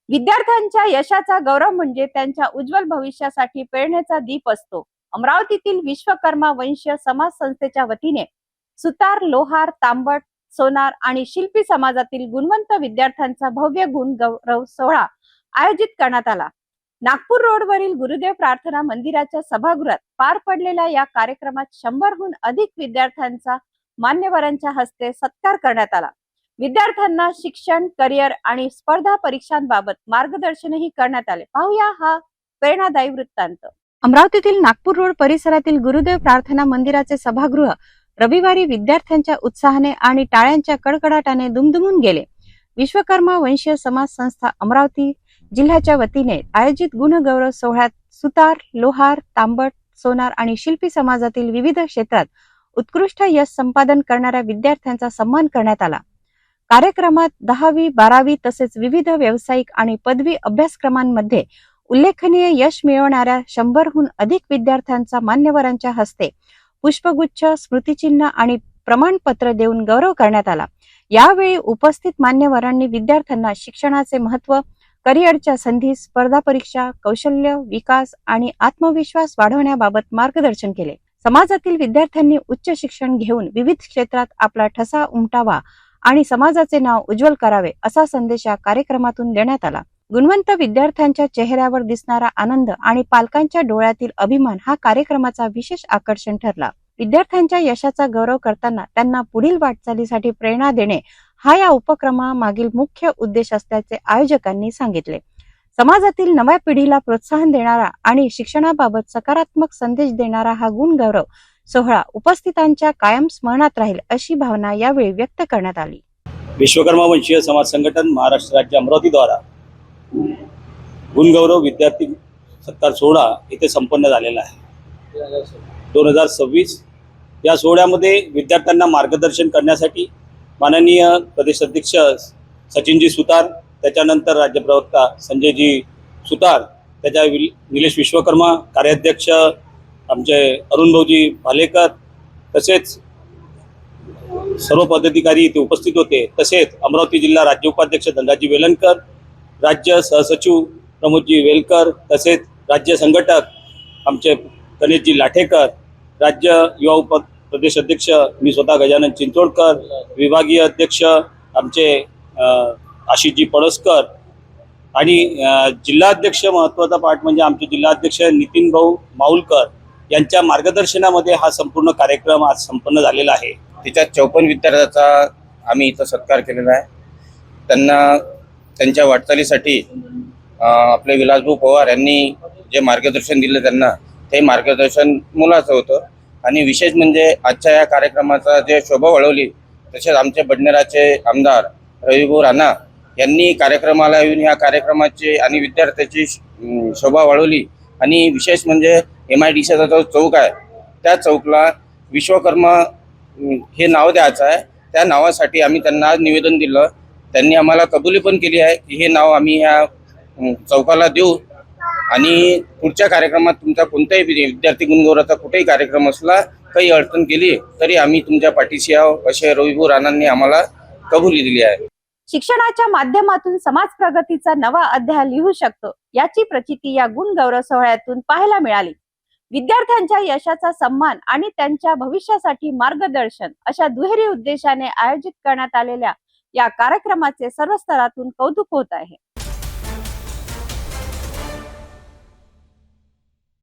विद्यार्थ्यांच्या यशाचा गौरव म्हणजे त्यांच्या उज्ज्वल भविष्यासाठी प्रेरणेचा दीप असतो। अमरावतीतील विश्वकर्मा वंशीय समाज संस्थेच्या वतीने सुतार, लोहार, तांबट, सोनार आणि शिल्पी समाजातील गुणवंत विद्यार्थ्यांचा भव्य गुण गौरव सोहळा आयोजित करण्यात आला। नागपूर रोडवरील गुरुदेव प्रार्थना मंदिराच्या सभागृहात पार पडलेल्या या कार्यक्रमात 100हून अधिक विद्यार्थ्यांचा मान्यवरांच्या हस्ते सत्कार करण्यात आला। विद्यार्थ्यांना शिक्षण, करिअर आणि स्पर्धा परीक्षांबाबत मार्गदर्शनही करण्यात आले। पाहूया हा प्रेरणादायी वृत्तांत। अमरावतीतील नागपूर रोड परिसरातील गुरुदेव प्रार्थना मंदिराचे सभागृह रविवारी विद्यार्थ्यांच्या उत्साहाने आणि टाळ्यांच्या कडकडाटाने दुमदुमून गेले। विश्वकर्मा वंशीय समाज संस्था अमरावती जिल्ह्याच्या वतीने आयोजित गुणगौरव सोहळ्यात सुतार, लोहार, तांबट, सोनार आणि शिल्पी समाजातील विविध क्षेत्रात उत्कृष्ट यश संपादन करणाऱ्या विद्यार्थ्यांचा सन्मान करण्यात आला। कार्यक्रमात 10वी, 12वी तसेच विविध व्यावसायिक आणि पदवी अभ्यासक्रमांमध्ये उल्लेखनीय यश मिळवणाऱ्या 100हून अधिक विद्यार्थ्यांचा मान्यवरांच्या हस्ते पुष्पगुच्छ, स्मृतिचिन्ह आणि प्रमाणपत्र देऊन गौरव करण्यात आला। यावेळी उपस्थित मान्यवरांनी विद्यार्थ्यांना शिक्षणाचे महत्त्व, करिअरच्या संधी, स्पर्धा परीक्षा, कौशल्य विकास आणि आत्मविश्वास वाढवण्याबाबत मार्गदर्शन केले। समाजातील विद्यार्थ्यांनी उच्च शिक्षण घेऊन विविध क्षेत्रात आपला ठसा उमटावा आणि समाजाचे नाव उज्ज्वल करावे असा संदेश या कार्यक्रमातून देण्यात आला। गुणवंत विद्यार्थ्यांच्या चेहऱ्यावर दिसणारा आनंद आणि पालकांच्या डोळ्यातील अभिमान हा कार्यक्रमाचा विशेष आकर्षण ठरला। विद्यार्थ्यांच्या यशाचा गौरव करताना त्यांना पुढील वाटचालीसाठी प्रेरणा देणे हा या उपक्रमामागील मुख्य उद्देश असल्याचे आयोजकांनी सांगितले। समाजातील नव्या पिढीला प्रोत्साहन देणारा आणि शिक्षणाबाबत सकारात्मक संदेश देणारा हा गुणगौरव सोहळा उपस्थितांच्या कायम स्मरणात राहील अशी भावना यावेळी व्यक्त करण्यात आली। विश्वकर्मा वंशीय समाज संघटन महाराष्ट्र राज्य अमरावती द्वारा गुणगौरव विद्यार्थी सत्कार सोहळा इथे संपन्न झालेला आहे। 2026 या सोहळ्यामध्ये विद्यार्थ्यांना मार्गदर्शन करण्यासाठी माननीय प्रदेश अध्यक्ष सचिनजी सुतार, त्याच्यानंतर राज्य प्रवक्ता संजयजी सुतार, त्याच्या निलेश विश्वकर्मा, कार्याध्यक्ष आमचे अरुण भाऊजी भालेकर, तसेच सर्व पदाधिकारी इथे उपस्थित होते। तसेच अमरावती जिल्हा राज्य उपाध्यक्ष धनराजी वेलणकर, राज्य सहसचिव प्रमोदजी वेलकर, तसेच राज्य संघटक आमचे गणेशजी लाठेकर, राज्य युवा प्रदेश अध्यक्ष मी स्वतः गजानन चिंचोडकर, विभागीय अध्यक्ष आमचे आशिषजी पळसकर आणि जिल्हाध्यक्ष महत्त्वाचा पार्ट म्हणजे आमचे जिल्हाध्यक्ष नितीन भाऊ माऊलकर यांच्या मार्गदर्शनामध्ये हा संपूर्ण कार्यक्रम आज संपन्न झालेला आहे। त्याच्यात 54 विद्यार्थ्यांचा आम्ही इथं सत्कार केलेला आहे। त्यांना त्यांच्या वाटचालीसाठी आपले विलासभाऊ पवार यांनी जे मार्गदर्शन दिलं त्यांना ते मार्गदर्शन मुलाचं होतं। आणि विशेष म्हणजे आजच्या या कार्यक्रमाचा जे शोभा वळवली, तसेच आमचे बडनेराचे आमदार रविभाऊ राणा यांनी कार्यक्रमाला येऊन या कार्यक्रमाची आणि विद्यार्थ्याची शोभा वाढवली। आणि विशेष म्हणजे MIDCचा जो चौक आहे त्या चौकला विश्वकर्मा हे नाव द्यायचं आहे। त्या नावासाठी आम्ही त्यांना निवेदन दिलं। त्यांनी आम्हाला कबुली पण केली आहे की हे नाव आम्ही ह्या चौकाला देऊ आणि पुढच्या कार्यक्रमात तुमचा कोणताही विद्यार्थी गुणगौरवाचा कुठेही कार्यक्रम असला, काही अडचण केली तरी आम्ही तुमच्या पाठीशी आहोत असे रविभाऊ राणांनी आम्हाला कबुली दिली आहे। शिक्षणाच्या माध्यमातून समाज प्रगतीचा नवा अध्याय लिहू शकतो याची प्रचिती या गुणगौरव सोहळ्यातून पाहायला मिळाली। विद्यार्थ्यांच्या यशाचा सन्मान आणि त्यांच्या भविष्यासाठी मार्गदर्शन अशा दुहेरी उद्देशाने आयोजित करण्यात आलेल्या या कार्यक्रमाचे सर्व स्तरातून कौतुक होत आहे।